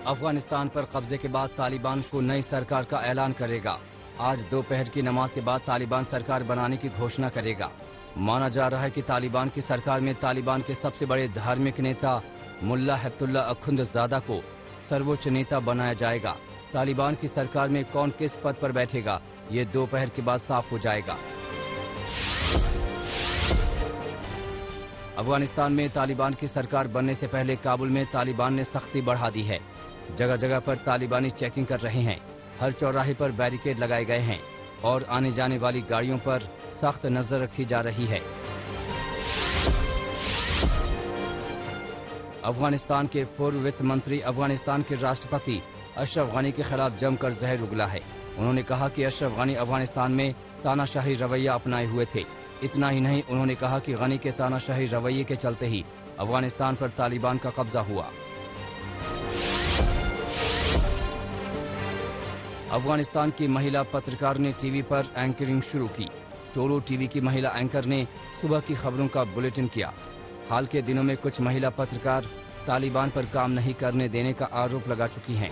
अफगानिस्तान पर कब्जे के बाद तालिबान को नई सरकार का ऐलान करेगा। आज दोपहर की नमाज के बाद तालिबान सरकार बनाने की घोषणा करेगा। माना जा रहा है कि तालिबान की सरकार में तालिबान के सबसे बड़े धार्मिक नेता मुल्ला हब्तुल्ला अखुंदजादा को सर्वोच्च नेता बनाया जाएगा। तालिबान की सरकार में कौन किस पद पर बैठेगा, ये दोपहर के बाद साफ हो जाएगा। अफगानिस्तान में तालिबान की सरकार बनने से पहले काबुल में तालिबान ने सख्ती बढ़ा दी है। जगह जगह पर तालिबानी चेकिंग कर रहे हैं। हर चौराहे पर बैरिकेड लगाए गए हैं और आने जाने वाली गाड़ियों पर सख्त नजर रखी जा रही है। अफगानिस्तान के पूर्व वित्त मंत्री अफगानिस्तान के राष्ट्रपति अशरफ गनी के खिलाफ जमकर जहर उगला है। उन्होंने कहा कि अशरफ गनी अफगानिस्तान में तानाशाही रवैया अपनाए हुए थे। इतना ही नहीं, उन्होंने कहा कि गनी के तानाशाही रवैये के चलते ही अफगानिस्तान पर तालिबान का कब्जा हुआ। अफगानिस्तान की महिला पत्रकार ने टीवी पर एंकरिंग शुरू की। टोलो टीवी की महिला एंकर ने सुबह की खबरों का बुलेटिन किया। हाल के दिनों में कुछ महिला पत्रकार तालिबान पर काम नहीं करने देने का आरोप लगा चुकी हैं।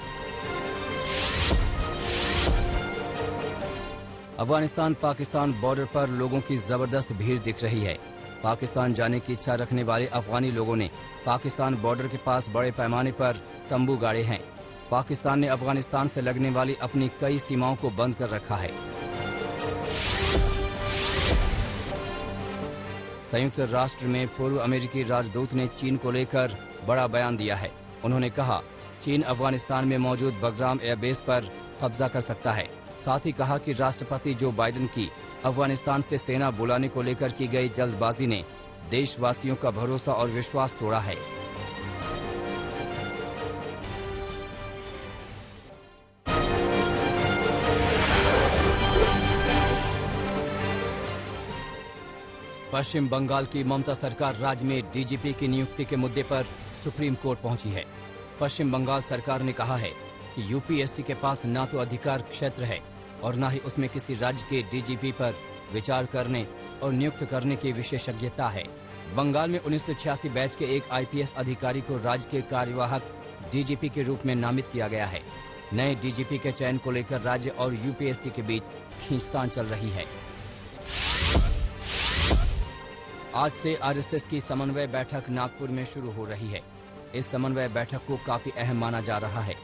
अफगानिस्तान पाकिस्तान बॉर्डर पर लोगों की जबरदस्त भीड़ दिख रही है। पाकिस्तान जाने की इच्छा रखने वाले अफगानी लोगों ने पाकिस्तान बॉर्डर के पास बड़े पैमाने पर तंबू गाड़े हैं। पाकिस्तान ने अफगानिस्तान से लगने वाली अपनी कई सीमाओं को बंद कर रखा है। संयुक्त राष्ट्र में पूर्व अमेरिकी राजदूत ने चीन को लेकर बड़ा बयान दिया है। उन्होंने कहा, चीन अफगानिस्तान में मौजूद बगराम एयरबेस पर कब्जा कर सकता है। साथ ही कहा कि राष्ट्रपति जो बाइडेन की अफगानिस्तान से सेना बुलाने को लेकर की गई जल्दबाजी ने देशवासियों का भरोसा और विश्वास तोड़ा है। पश्चिम बंगाल की ममता सरकार राज्य में डीजीपी की नियुक्ति के मुद्दे पर सुप्रीम कोर्ट पहुंची है। पश्चिम बंगाल सरकार ने कहा है कि यूपीएससी के पास न तो अधिकार क्षेत्र है और न ही उसमें किसी राज्य के डीजीपी पर विचार करने और नियुक्त करने की विशेषज्ञता है। बंगाल में 1986 बैच के एक आईपीएस अधिकारी को राज्य के कार्यवाहक डीजीपी के रूप में नामित किया गया है। नए डीजीपी के चयन को लेकर राज्य और यूपीएससी के बीच खींचतान चल रही है। आज से आरएसएस की समन्वय बैठक नागपुर में शुरू हो रही है। इस समन्वय बैठक को काफी अहम माना जा रहा है।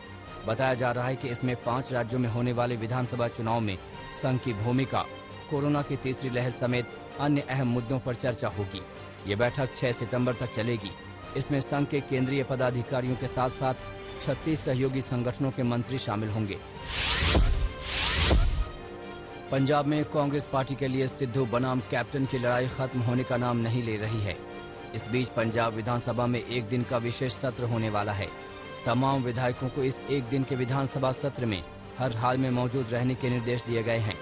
बताया जा रहा है कि इसमें 5 राज्यों में होने वाले विधानसभा चुनाव में संघ की भूमिका, कोरोना की तीसरी लहर समेत अन्य अहम मुद्दों पर चर्चा होगी। ये बैठक 6 सितंबर तक चलेगी। इसमें संघ के केंद्रीय पदाधिकारियों के साथ साथ 36 सहयोगी संगठनों के मंत्री शामिल होंगे। पंजाब में कांग्रेस पार्टी के लिए सिद्धू बनाम कैप्टन की लड़ाई खत्म होने का नाम नहीं ले रही है। इस बीच पंजाब विधानसभा में एक दिन का विशेष सत्र होने वाला है। तमाम विधायकों को इस एक दिन के विधानसभा सत्र में हर हाल में मौजूद रहने के निर्देश दिए गए हैं।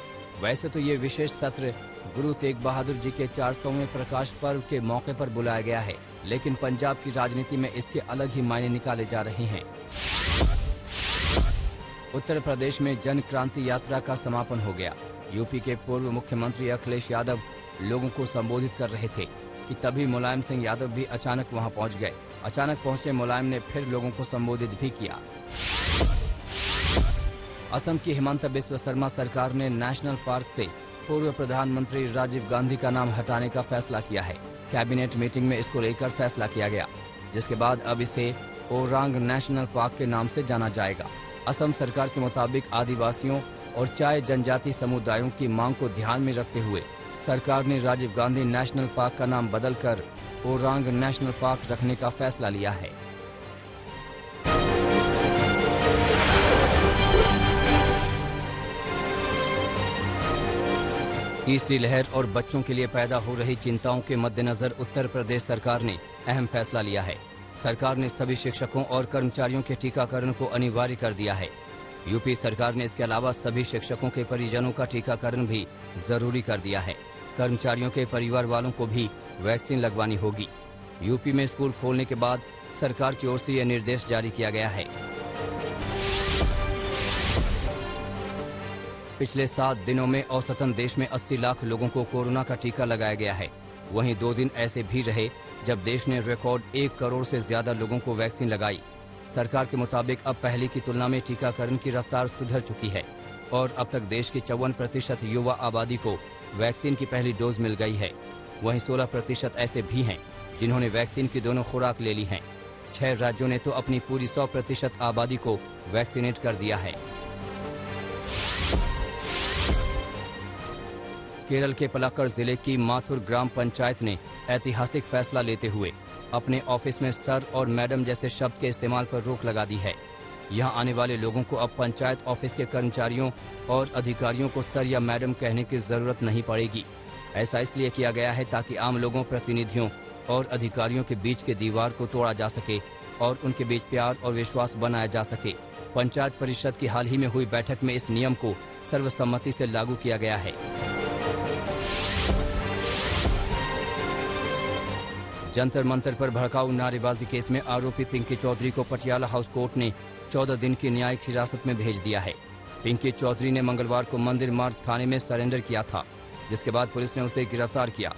वैसे तो ये विशेष सत्र गुरु तेग बहादुर जी के 400वें प्रकाश पर्व के मौके पर बुलाया गया है, लेकिन पंजाब की राजनीति में इसके अलग ही मायने निकाले जा रहे हैं। उत्तर प्रदेश में जन क्रांति यात्रा का समापन हो गया। यूपी के पूर्व मुख्यमंत्री अखिलेश यादव लोगों को संबोधित कर रहे थे कि तभी मुलायम सिंह यादव भी अचानक वहां पहुंच गए। अचानक पहुंचे मुलायम ने फिर लोगों को संबोधित भी किया। असम की हिमंत बिस्वा शर्मा सरकार ने नेशनल पार्क से पूर्व प्रधानमंत्री राजीव गांधी का नाम हटाने का फैसला किया है। कैबिनेट मीटिंग में इसको लेकर फैसला किया गया, जिसके बाद अब इसे ओरांग नेशनल पार्क के नाम से जाना जाएगा। असम सरकार के मुताबिक आदिवासियों और चाय जनजाति समुदायों की मांग को ध्यान में रखते हुए सरकार ने राजीव गांधी नेशनल पार्क का नाम बदलकर ओरांग नेशनल पार्क रखने का फैसला लिया है। तीसरी लहर और बच्चों के लिए पैदा हो रही चिंताओं के मद्देनजर उत्तर प्रदेश सरकार ने अहम फैसला लिया है। सरकार ने सभी शिक्षकों और कर्मचारियों के टीकाकरण को अनिवार्य कर दिया है। यूपी सरकार ने इसके अलावा सभी शिक्षकों के परिजनों का टीकाकरण भी जरूरी कर दिया है। कर्मचारियों के परिवार वालों को भी वैक्सीन लगवानी होगी। यूपी में स्कूल खोलने के बाद सरकार की ओर से यह निर्देश जारी किया गया है। पिछले 7 दिनों में औसतन देश में 80 लाख लोगों को कोरोना का टीका लगाया गया है। वहीं 2 दिन ऐसे भी रहे जब देश ने रिकॉर्ड 1 करोड़ से ज्यादा लोगों को वैक्सीन लगाई। सरकार के मुताबिक अब पहले की तुलना में टीकाकरण की रफ्तार सुधर चुकी है और अब तक देश की 54% युवा आबादी को वैक्सीन की पहली डोज मिल गई है। वहीं 16% ऐसे भी हैं जिन्होंने वैक्सीन की दोनों खुराक ले ली हैं। 6 राज्यों ने तो अपनी पूरी 100% आबादी को वैक्सीनेट कर दिया है। केरल के पलाक्कड़ जिले की माथुर ग्राम पंचायत ने ऐतिहासिक फैसला लेते हुए अपने ऑफिस में सर और मैडम जैसे शब्द के इस्तेमाल पर रोक लगा दी है। यहां आने वाले लोगों को अब पंचायत ऑफिस के कर्मचारियों और अधिकारियों को सर या मैडम कहने की जरूरत नहीं पड़ेगी। ऐसा इसलिए किया गया है ताकि आम लोगों, प्रतिनिधियों और अधिकारियों के बीच के दीवार को तोड़ा जा सके और उनके बीच प्यार और विश्वास बनाया जा सके। पंचायत परिषद की हाल ही में हुई बैठक में इस नियम को सर्वसम्मति से लागू किया गया है। जंतर मंतर पर भड़काऊ नारेबाजी केस में आरोपी पिंकी चौधरी को पटियाला हाउस कोर्ट ने 14 दिन की न्यायिक हिरासत में भेज दिया है। पिंकी चौधरी ने मंगलवार को मंदिर मार्ग थाने में सरेंडर किया था, जिसके बाद पुलिस ने उसे गिरफ्तार किया।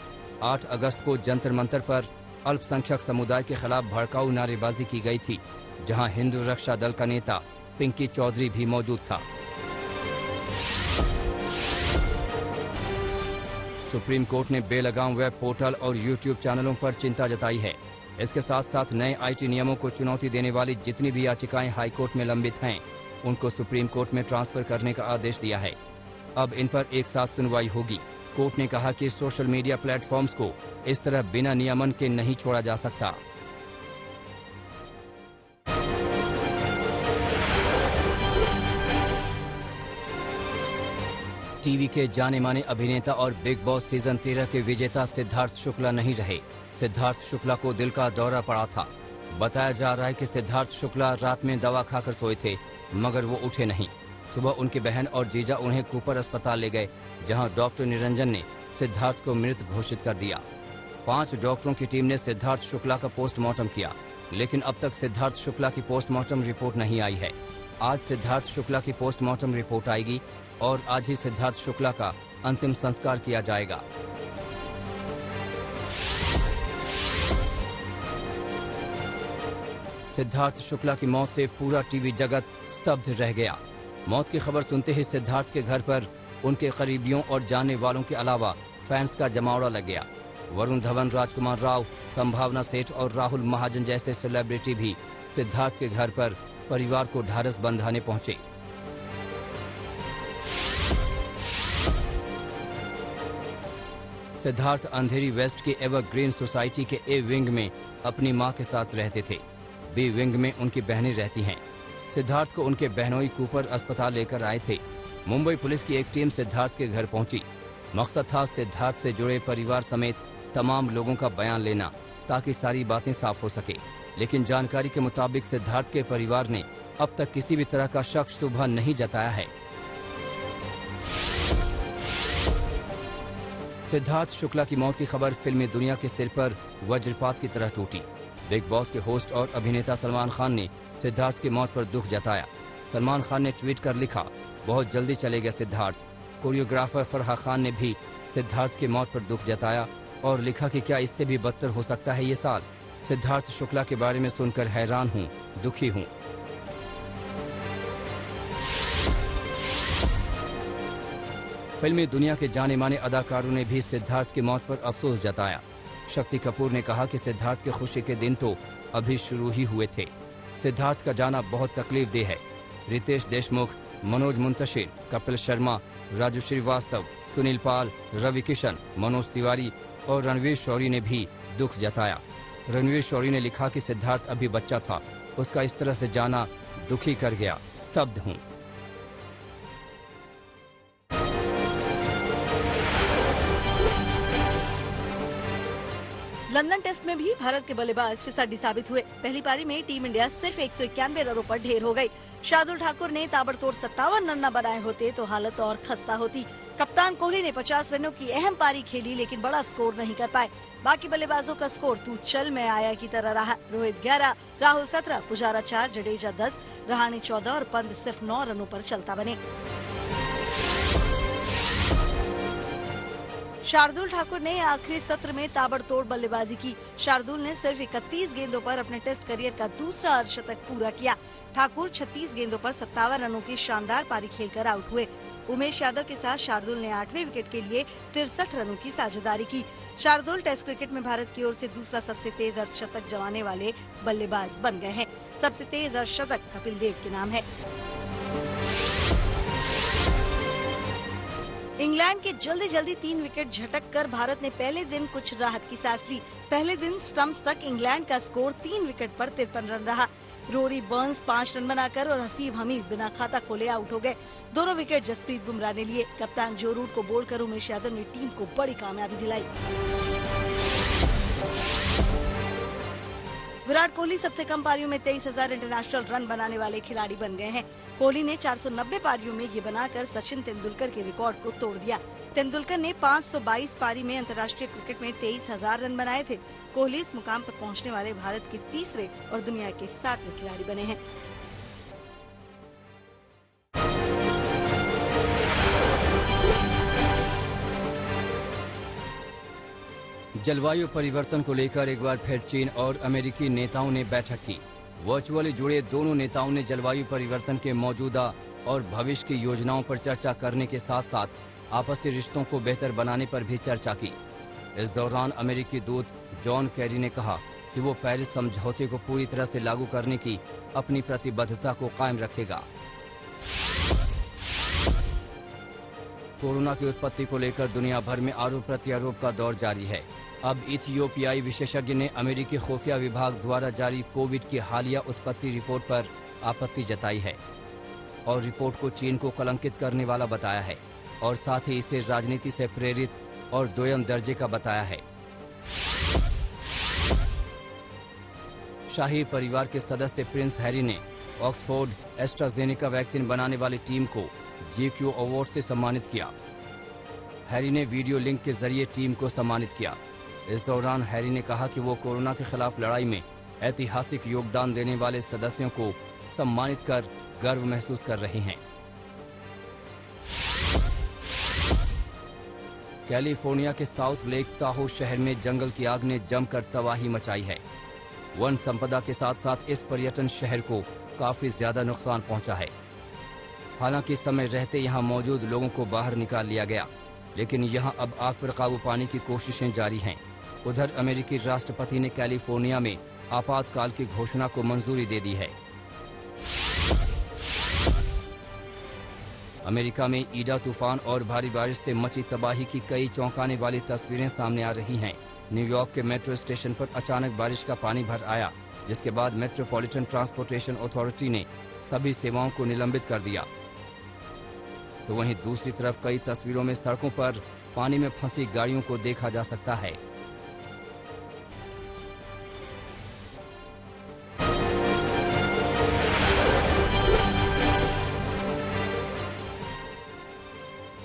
8 अगस्त को जंतर मंतर पर अल्पसंख्यक समुदाय के खिलाफ भड़काऊ नारेबाजी की गई थी, जहां हिंदू रक्षा दल का नेता पिंकी चौधरी भी मौजूद था। सुप्रीम कोर्ट ने बेलगाम वेब पोर्टल और यूट्यूब चैनलों पर चिंता जताई है। इसके साथ साथ नए आईटी नियमों को चुनौती देने वाली जितनी भी याचिकाएं हाईकोर्ट में लंबित हैं, उनको सुप्रीम कोर्ट में ट्रांसफर करने का आदेश दिया है। अब इन पर एक साथ सुनवाई होगी। कोर्ट ने कहा कि सोशल मीडिया प्लेटफॉर्म्स को इस तरह बिना नियमन के नहीं छोड़ा जा सकता। टीवी के जाने माने अभिनेता और बिग बॉस सीजन 13 के विजेता सिद्धार्थ शुक्ला नहीं रहे। सिद्धार्थ शुक्ला को दिल का दौरा पड़ा था। बताया जा रहा है कि सिद्धार्थ शुक्ला रात में दवा खाकर सोए थे, मगर वो उठे नहीं। सुबह उनकी बहन और जीजा उन्हें कूपर अस्पताल ले गए, जहां डॉक्टर निरंजन ने सिद्धार्थ को मृत घोषित कर दिया। 5 डॉक्टरों की टीम ने सिद्धार्थ शुक्ला का पोस्टमार्टम किया, लेकिन अब तक सिद्धार्थ शुक्ला की पोस्टमार्टम रिपोर्ट नहीं आई है। आज सिद्धार्थ शुक्ला की पोस्टमार्टम रिपोर्ट आएगी और आज ही सिद्धार्थ शुक्ला का अंतिम संस्कार किया जाएगा। सिद्धार्थ शुक्ला की मौत से पूरा टीवी जगत स्तब्ध रह गया। मौत की खबर सुनते ही सिद्धार्थ के घर पर उनके करीबियों और जानने वालों के अलावा फैंस का जमावड़ा लग गया। वरुण धवन, राजकुमार राव, संभावना सेठ और राहुल महाजन जैसे सेलिब्रिटी भी सिद्धार्थ के घर पर परिवार को ढारस बंधाने पहुंचे। सिद्धार्थ अंधेरी वेस्ट के एवरग्रीन सोसाइटी के ए विंग में अपनी मां के साथ रहते थे। बी विंग में उनकी बहनें रहती हैं। सिद्धार्थ को उनके बहनोई कूपर अस्पताल लेकर आए थे। मुंबई पुलिस की एक टीम सिद्धार्थ के घर पहुंची। मकसद था सिद्धार्थ से जुड़े परिवार समेत तमाम लोगों का बयान लेना, ताकि सारी बातें साफ हो सके। लेकिन जानकारी के मुताबिक सिद्धार्थ के परिवार ने अब तक किसी भी तरह का शक शुबा नहीं जताया है। सिद्धार्थ शुक्ला की मौत की खबर फिल्मी दुनिया के सिर पर वज्रपात की तरह टूटी। बिग बॉस के होस्ट और अभिनेता सलमान खान ने सिद्धार्थ की मौत पर दुख जताया। सलमान खान ने ट्वीट कर लिखा, बहुत जल्दी चले गए सिद्धार्थ। कोरियोग्राफर फरहा खान ने भी सिद्धार्थ की मौत पर दुख जताया और लिखा कि क्या इससे भी बदतर हो सकता है ये साल। सिद्धार्थ शुक्ला के बारे में सुनकर हैरान हूँ, दुखी हूँ। फिल्मी दुनिया के जाने माने अदाकारों ने भी सिद्धार्थ की मौत पर अफसोस जताया। शक्ति कपूर ने कहा कि सिद्धार्थ के खुशी के दिन तो अभी शुरू ही हुए थे। सिद्धार्थ का जाना बहुत तकलीफदेह है। रितेश देशमुख, मनोज मुंतशिर, कपिल शर्मा, राजू श्रीवास्तव, सुनील पाल, रवि किशन, मनोज तिवारी और रणवीर शौरी ने भी दुख जताया। रणवीर शौरी ने लिखा कि सिद्धार्थ अभी बच्चा था, उसका इस तरह से जाना दुखी कर गया, स्तब्ध हूँ। लंदन टेस्ट में भी भारत के बल्लेबाज फिसड्डी साबित हुए। पहली पारी में टीम इंडिया सिर्फ 191 रनों पर ढेर हो गई। शार्दुल ठाकुर ने ताबड़तोड़ 57 रन न बनाए होते तो हालत और खस्ता होती। कप्तान कोहली ने 50 रनों की अहम पारी खेली, लेकिन बड़ा स्कोर नहीं कर पाए। बाकी बल्लेबाजों का स्कोर तू चल में आया की तरह रहा। रोहित 11, राहुल 17, पुजारा 4, जडेजा 10, रहाणे 14 और पंत सिर्फ 9 रनों पर चलता बने। शार्दुल ठाकुर ने आखिरी सत्र में ताबड़तोड़ बल्लेबाजी की। शार्दुल ने सिर्फ 31 गेंदों पर अपने टेस्ट करियर का दूसरा अर्धशतक पूरा किया। ठाकुर 36 गेंदों पर 57 रनों की शानदार पारी खेलकर आउट हुए। उमेश यादव के साथ शार्दुल ने 8वें विकेट के लिए 63 रनों की साझेदारी की। शार्दुल टेस्ट क्रिकेट में भारत की ओर से दूसरा सबसे तेज अर्धशतक जमाने वाले बल्लेबाज बन गए हैं। सबसे तेज अर्धशतक कपिल देव के नाम है। इंग्लैंड के जल्दी 3 विकेट झटक कर भारत ने पहले दिन कुछ राहत की सांस ली। पहले दिन स्टंप्स तक इंग्लैंड का स्कोर 3 विकेट पर 53 रन रहा। रोरी बर्न्स 5 रन बनाकर और हसीब हमीद बिना खाता खोले आउट हो गए। दोनों विकेट जसप्रीत बुमराह ने लिए। कप्तान जो रूट को बोल्ड कर उमेश यादव ने टीम को बड़ी कामयाबी दिलाई। विराट कोहली सबसे कम पारियों में 23,000 इंटरनेशनल रन बनाने वाले खिलाड़ी बन गए हैं। कोहली ने 490 पारियों में ये बनाकर सचिन तेंदुलकर के रिकॉर्ड को तोड़ दिया। तेंदुलकर ने 522 पारी में अंतर्राष्ट्रीय क्रिकेट में 23,000 रन बनाए थे। कोहली इस मुकाम पर पहुंचने वाले भारत के तीसरे और दुनिया के 7वें खिलाड़ी बने हैं। जलवायु परिवर्तन को लेकर एक बार फिर चीन और अमेरिकी नेताओं ने बैठक की। वर्चुअली जुड़े दोनों नेताओं ने जलवायु परिवर्तन के मौजूदा और भविष्य की योजनाओं पर चर्चा करने के साथ साथ आपसी रिश्तों को बेहतर बनाने पर भी चर्चा की। इस दौरान अमेरिकी दूत जॉन कैरी ने कहा कि वो पेरिस समझौते को पूरी तरह से लागू करने की अपनी प्रतिबद्धता को कायम रखेगा। कोरोना की उत्पत्ति को लेकर दुनिया भर में आरोप प्रत्यारोप का दौर जारी है। अब इथियोपियाई विशेषज्ञ ने अमेरिकी खुफिया विभाग द्वारा जारी कोविड की हालिया उत्पत्ति रिपोर्ट पर आपत्ति जताई है और रिपोर्ट को चीन को कलंकित करने वाला बताया है और साथ ही इसे राजनीति से प्रेरित और दोयम दर्जे का बताया है। शाही परिवार के सदस्य प्रिंस हैरी ने ऑक्सफोर्ड एस्ट्राजेनेका वैक्सीन बनाने वाली टीम को GQ अवार्ड से सम्मानित किया। हैरी ने वीडियो लिंक के जरिए टीम को सम्मानित किया। इस दौरान हैरी ने कहा कि वो कोरोना के खिलाफ लड़ाई में ऐतिहासिक योगदान देने वाले सदस्यों को सम्मानित कर गर्व महसूस कर रहे हैं। कैलिफोर्निया के साउथ लेक ताहो शहर में जंगल की आग ने जमकर तबाही मचाई है। वन संपदा के साथ साथ इस पर्यटन शहर को काफी ज्यादा नुकसान पहुंचा है। हालांकि समय रहते यहां मौजूद लोगों को बाहर निकाल लिया गया, लेकिन यहां अब आग पर काबू पाने की कोशिशें जारी हैं। उधर अमेरिकी राष्ट्रपति ने कैलिफोर्निया में आपातकाल की घोषणा को मंजूरी दे दी है। अमेरिका में ईडा तूफान और भारी बारिश से मची तबाही की कई चौंकाने वाली तस्वीरें सामने आ रही हैं। न्यूयॉर्क के मेट्रो स्टेशन पर अचानक बारिश का पानी भर आया, जिसके बाद मेट्रोपॉलिटन ट्रांसपोर्टेशन अथॉरिटी ने सभी सेवाओं को निलंबित कर दिया। तो वहीं दूसरी तरफ कई तस्वीरों में सड़कों पर पानी में फंसी गाड़ियों को देखा जा सकता है।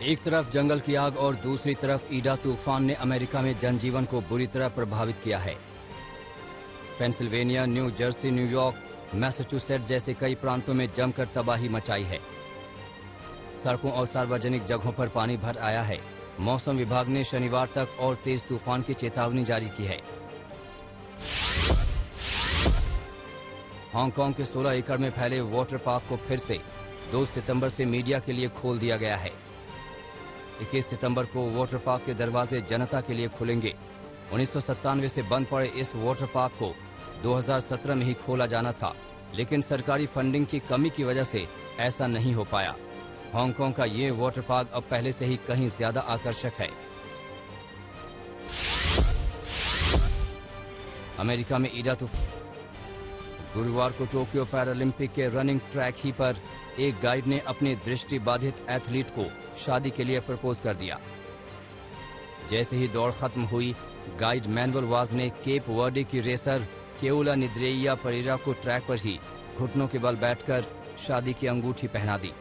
एक तरफ जंगल की आग और दूसरी तरफ ईडा तूफान ने अमेरिका में जनजीवन को बुरी तरह प्रभावित किया है। Pennsylvania, new Jersey, New York, Massachusetts जैसे कई प्रांतों में जमकर तबाही मचाई है। सड़कों और सार्वजनिक जगहों पर पानी भर आया है। मौसम विभाग ने शनिवार तक और तेज तूफान की चेतावनी जारी की है। हांगकांग के 16 एकड़ में फैले वाटर पार्क को फिर से 2 सितंबर से मीडिया के लिए खोल दिया गया है। 21 सितंबर को वाटर पार्क के दरवाजे जनता के लिए खुलेंगे। 1997 से बंद पड़े इस वाटर पार्क को 2017 में ही खोला जाना था, लेकिन सरकारी फंडिंग की कमी की वजह से ऐसा नहीं हो पाया। हांगकांग का ये वाटर पार्क अब पहले से ही कहीं ज्यादा आकर्षक है। अमेरिका में ईडा तूफान। गुरुवार को टोक्यो पैरालंपिक के रनिंग ट्रैक ही पर एक गाइड ने अपने दृष्टि बाधित एथलीट को शादी के लिए प्रपोज कर दिया। जैसे ही दौड़ खत्म हुई, गाइड मैनुअल वाज ने केप वर्डे की रेसर केओला निद्रेया परेरा को ट्रैक पर ही घुटनों के बल बैठकर शादी की अंगूठी पहना दी।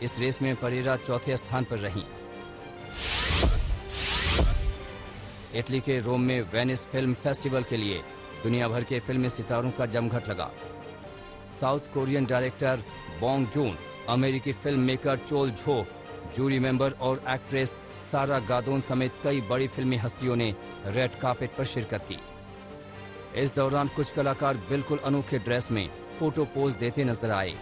इस रेस में परेरा चौथे स्थान पर रही। इटली के रोम में वेनिस फिल्म फेस्टिवल के लिए दुनिया भर के फिल्मी सितारों का जमघट लगा। South Korean director Bong Joon, अमेरिकी फिल्म मेकर चोल झो, जूरी मेंबर और एक्ट्रेस सारा गादोन समेत कई बड़ी फिल्मी हस्तियों ने रेड कार्पेट पर शिरकत की। इस दौरान कुछ कलाकार बिल्कुल अनोखे ड्रेस में फोटो पोज देते नजर आए।